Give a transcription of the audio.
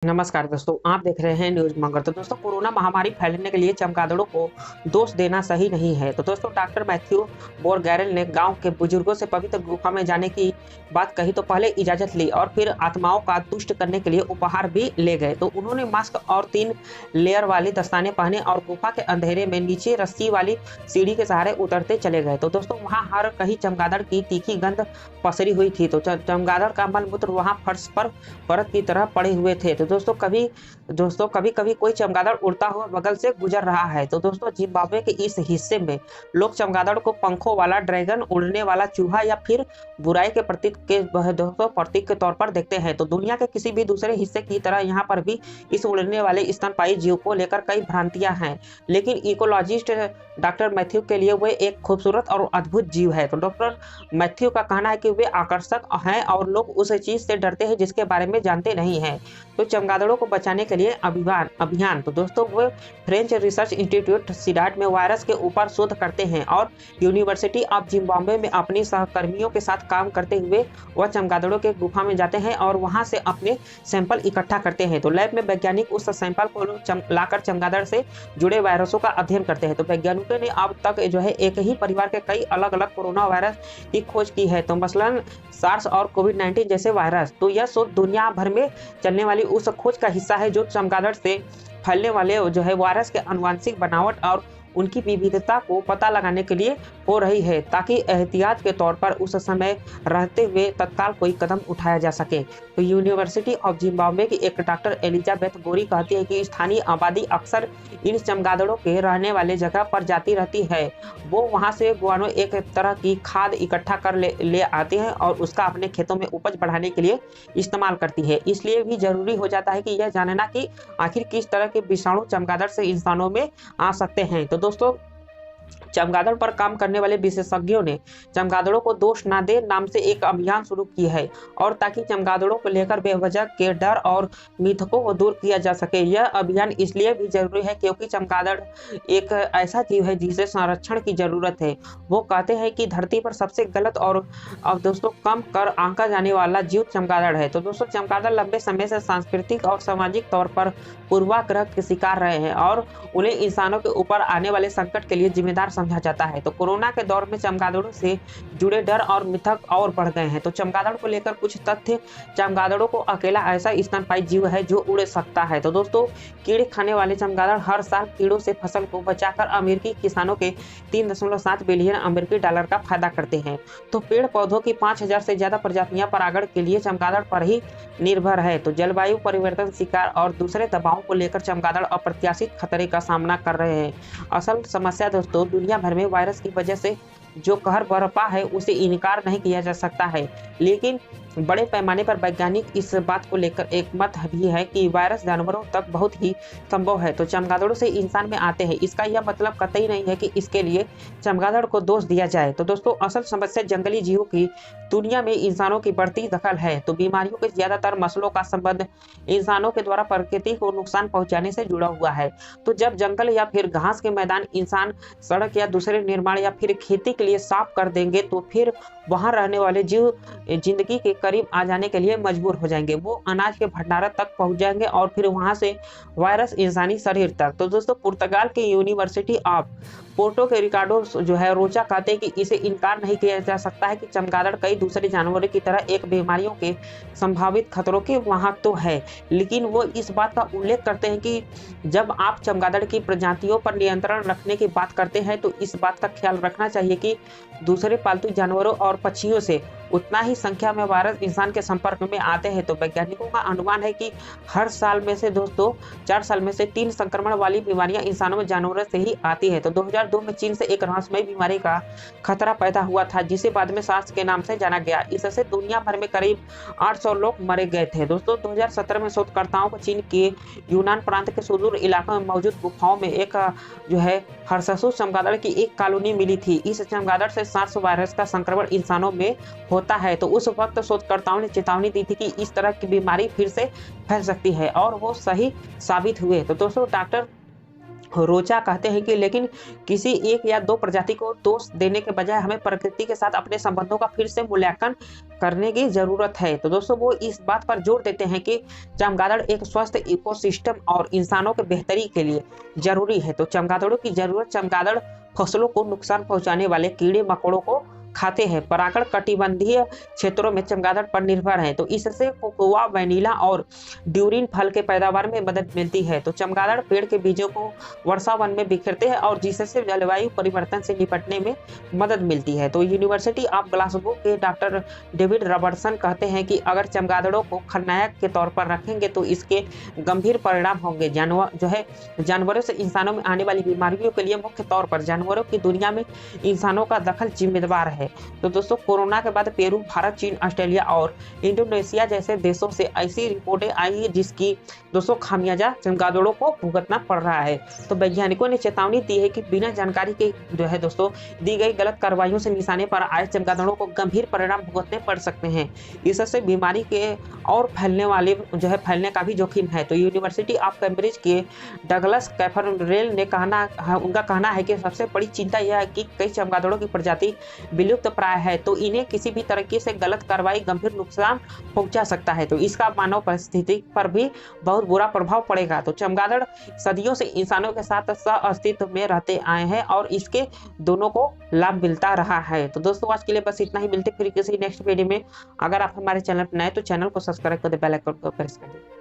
नमस्कार दोस्तों, आप देख रहे हैं न्यूज़ मगर। तो दोस्तों, कोरोना महामारी फैलने के लिए चमगादड़ों को दोष देना सही नहीं है। तो दोस्तों, डॉक्टर मैथ्यू बोरगैरेल ने गांव के बुजुर्गों से पवित्र गुफा में जाने की बात कही तो पहले इजाज़त ली और फिर आत्माओं का तुष्ट करने के लिए उपहार भी ले गए। तो उन्होंने मास्क और 3 लेयर वाली दस्ताने पहने और गुफा के अंधेरे में नीचे रस्सी वाली सीढ़ी के सहारे उतरते चले गए। तो दोस्तों, वहाँ हर कहीं चमगादड़ की तीखी गंध पसरी हुई थी। तो चमगादड़ का मलमूत्र वहाँ फर्श पर परत की तरह पड़े हुए थे। तो दोस्तों कभी कभी कोई चमगादड़ उड़ता हुआ बगल से गुजर रहा है। तो दोस्तों, जिम्बाब्वे के इस हिस्से में लोग चमगादड़ को पंखों वाला ड्रैगन, उड़ने वाला चूहा या फिर बुराई के प्रतीक के तौर पर देखते हैं। तो दुनिया के किसी भी दूसरे हिस्से की तरह यहाँ पर भी इस उड़ने वाले स्तनपायी जीव को लेकर कई भ्रांतियां हैं, लेकिन इकोलॉजिस्ट डॉक्टर मैथ्यू के लिए वे एक खूबसूरत और अद्भुत जीव है। तो डॉक्टर मैथ्यू का कहना है कि वे आकर्षक हैं और लोग उस चीज से डरते हैं जिसके बारे में जानते नहीं हैं। तो चमगादड़ों को बचाने के लिए अभियान तो दोस्तों, वो फ्रेंच रिसर्च इंस्टीट्यूट सिडाट में वायरस के ऊपर शोध करते हैं और यूनिवर्सिटी ऑफ जिम्बाब्वे में अपनी सहकर्मियों के साथ काम करते हुए वह चमगादड़ों के गुफा में जाते हैं और वहां से अपने सैंपल इकट्ठा करते हैं। तो लैब में वैज्ञानिक उस सैंपल को लाकर चमगादड़ से जुड़े वायरसों का अध्ययन करते हैं। तो वैज्ञानिकों ने अब तक एक ही परिवार के कई अलग अलग कोरोना वायरस की खोज की है। तो मसलन सार्स और कोविड-19 जैसे वायरस। तो यह शोध दुनिया भर में चलने वाली उस खोज का हिस्सा है जो चमगादड़ से फैलने वाले वायरस के आनुवंशिक बनावट और उनकी विविधता को पता लगाने के लिए हो रही है, ताकि एहतियात के तौर पर उस समय रहते हुए तत्काल कोई कदम उठाया जा सके। तो यूनिवर्सिटी ऑफ जिम्बाब्वे की एक डॉक्टर एलिजाबेथ गोरी कहती है कि स्थानीय आबादी अक्सर इन चमगादड़ों के रहने वाले जगह पर जाती रहती है। वो वहां से गुआनो, एक तरह की खाद, इकट्ठा कर ले आती है और उसका अपने खेतों में उपज बढ़ाने के लिए इस्तेमाल करती है। इसलिए भी जरूरी हो जाता है कि यह जानना कि आखिर किस तरह के विषाणु चमगादड़ से इंसानों में आ सकते हैं। तो दोस्तों, चमगादड़ पर काम करने वाले विशेषज्ञों ने चमगादड़ों को दोष ना दे नाम से एक अभियान शुरू की है, और ताकि चमगादड़ों को लेकर बेवजह के डर और मिथकों को दूर किया जा सके। यह अभियान इसलिए भी जरूरी है क्योंकि चमगादड़ एक ऐसा जीव है जिसे संरक्षण की जरूरत है। वो कहते हैं कि धरती पर सबसे गलत और अब दोस्तों कम कर आंका जाने वाला जीव चमगादड़ है। तो दोस्तों, चमगादड़ लंबे समय से सांस्कृतिक और सामाजिक तौर पर पूर्वाग्रह के शिकार रहे हैं और उन्हें इंसानों के ऊपर आने वाले संकट के लिए जिम्मेदार समझा जाता है। तो कोरोना के दौर में चमगादड़ों से जुड़े डर और मिथक और बढ़ गए हैं। तो चमगादड़ को लेकर कुछ तथ्य। चमगादड़ों को अकेला ऐसा स्तनपायी जीव है जो उड़ सकता है। तो दोस्तों, कीड़े खाने वाले चमगादड़ हर साल कीड़ों से फसल को बचाकर अमेरिकी किसानों के 3.7 बिलियन अमेरिकी डॉलर का फायदा करते हैं। तो पेड़ पौधों की 5000 से ज्यादा प्रजातियां परागण के लिए चमगादड़ पर ही निर्भर है। तो जलवायु परिवर्तन, शिकार और दूसरे दबावों को लेकर चमगादड़ अप्रत्याशित खतरे का सामना कर रहे हैं। असल समस्या दोस्तों, दुनिया भर में वायरस की वजह से जो कहर बरपा है उसे इनकार नहीं किया जा सकता है, लेकिन बड़े पैमाने पर वैज्ञानिक इस बात को लेकर एक मत भी है कि वायरस जानवरों तक बहुत ही संभव है। तो चमगादड़ों से इंसान में आते हैं, इसका यह मतलब कतई नहीं है कि इसके लिए चमगादड़ को दोष दिया जाए। तो दोस्तों, असल समस्या जंगली जीवों की दुनिया में इंसानों की बढ़ती दखल है। तो बीमारियों के ज्यादातर मसलों का संबंध इंसानों के द्वारा प्रकृति को नुकसान पहुंचाने से जुड़ा हुआ है। तो जब जंगल या फिर घास के मैदान इंसान सड़क या दूसरे निर्माण या फिर खेती के लिए साफ कर देंगे, तो फिर वहां रहने वाले जीव जिंदगी के करीब आ जाने के लिए मजबूर हो जाएंगे। वो अनाज के भंडारण तक पहुंच जाएंगे और फिर वहां से वायरस इंसानी शरीर तक। तो दोस्तों, पुर्तगाल की यूनिवर्सिटी ऑफ पोर्टो के रिकार्डो रोचा कहते हैं कि इसे इनकार नहीं किया जा सकता है कि चमगादड़ कई दूसरे जानवरों की तरह एक बीमारियों के संभावित खतरों के वहां तो है, लेकिन वो इस बात का उल्लेख करते हैं कि जब आप चमगादड़ की प्रजातियों पर नियंत्रण रखने की बात करते हैं तो इस बात का ख्याल रखना चाहिए कि दूसरे पालतू जानवरों और पक्षियों से उतना ही संख्या में वायरस इंसान के संपर्क में आते हैं। तो वैज्ञानिकों का अनुमान है कि हर साल में से दोस्तों 4 साल में से 3 संक्रमण वाली बीमारियां इंसानों में जानवरों से ही आती है। तो 2002 में चीन से एक रहस्यमय बीमारी का खतरा पैदा हुआ था जिसे बाद में सार्स के नाम से जाना गया। इससे दुनिया भर में करीब 800 लोग मरे गए थे। दोस्तों, 2017 में शोधकर्ताओं को चीन के यूनान प्रांत के सुदूर इलाकों में मौजूद गुफाओं में एक हर्षसु चमगादड़ की एक कॉलोनी मिली थी। इस चमगादड़ से सार्स वायरस का संक्रमण इंसानों में होता है। तो उस वक्त शोधकर्ताओं ने चेतावनी दी थी कि इस तरह की बीमारी फिर से फैल सकती है और वो सही साबित हुए। तो दोस्तों, डॉक्टर रोचा कहते हैं कि लेकिन किसी एक या दो प्रजाति को दोष देने के बजाय हमें प्रकृति के साथ अपने संबंधों का फिर से मूल्यांकन करने की जरूरत है। तो दोस्तों वो इस बात पर जोर देते हैं कि चमगादड़ एक स्वस्थ इकोसिस्टम और इंसानों के बेहतरी के लिए जरूरी है। तो चमगादड़ों की जरूरत चमगादड़ फसलों को नुकसान पहुंचाने वाले कीड़े मकोड़ों को खाते हैं। परागण कटिबंधीय क्षेत्रों में चमगादड़ पर निर्भर है। तो इससे कोकोआ, वैनिला और ड्यूरिन फल के पैदावार में मदद मिलती है। तो चमगादड़ पेड़ के बीजों को वर्षा वन में बिखेरते हैं और जिससे जलवायु परिवर्तन से निपटने में मदद मिलती है। तो यूनिवर्सिटी ऑफ ग्लासगो के डॉक्टर डेविड रॉबर्टसन कहते हैं कि अगर चमगादड़ों को खलनायक के तौर पर रखेंगे तो इसके गंभीर परिणाम होंगे। जानवरों से इंसानों में आने वाली बीमारियों के लिए मुख्य तौर पर जानवरों की दुनिया में इंसानों का दखल जिम्मेदार है। तो दोस्तों कोरोना के बाद पेरू, भारत, चीन, ऑस्ट्रेलिया और इंडोनेशिया जैसे देशों से ऐसी रिपोर्टें आई है जिसकी दोस्तों खामियाजा चमगादड़ों को भुगतना पड़ रहा है। तो वैज्ञानिकों ने चेतावनी दी है कि बिना जानकारी के दोस्तों दी गई गलत कार्रवाइयों से निशाने पर आए चमगादड़ों को गंभीर परिणाम भुगतने पड़ सकते हैं। इससे बीमारी के और फैलने का भी जोखिम है। तो यूनिवर्सिटी ऑफ कैम्ब्रिज के डगलस कैफरेल ने उनका कहना है कि सबसे बड़ी चिंता यह है कि कई चमगादड़ों की प्रजाति विलुप्त प्राय है। तो इन्हें किसी भी तरीके से गलत कार्रवाई गंभीर नुकसान पहुंचा सकता है। तो इसका मानव परिस्थिति पर भी बहुत बुरा प्रभाव पड़ेगा। तो चमगादड़ सदियों से इंसानों के साथ सह अस्तित्व में रहते आए हैं और इसके दोनों को लाभ मिलता रहा है। तो दोस्तों आज के लिए बस इतना ही। मिलते फिर किसी नेक्स्ट वीडियो में। अगर आप हमारे चैनल पर नए तो चैनल को सब्सक्राइब कर दे, बेल आइकन को प्रेस कर दे।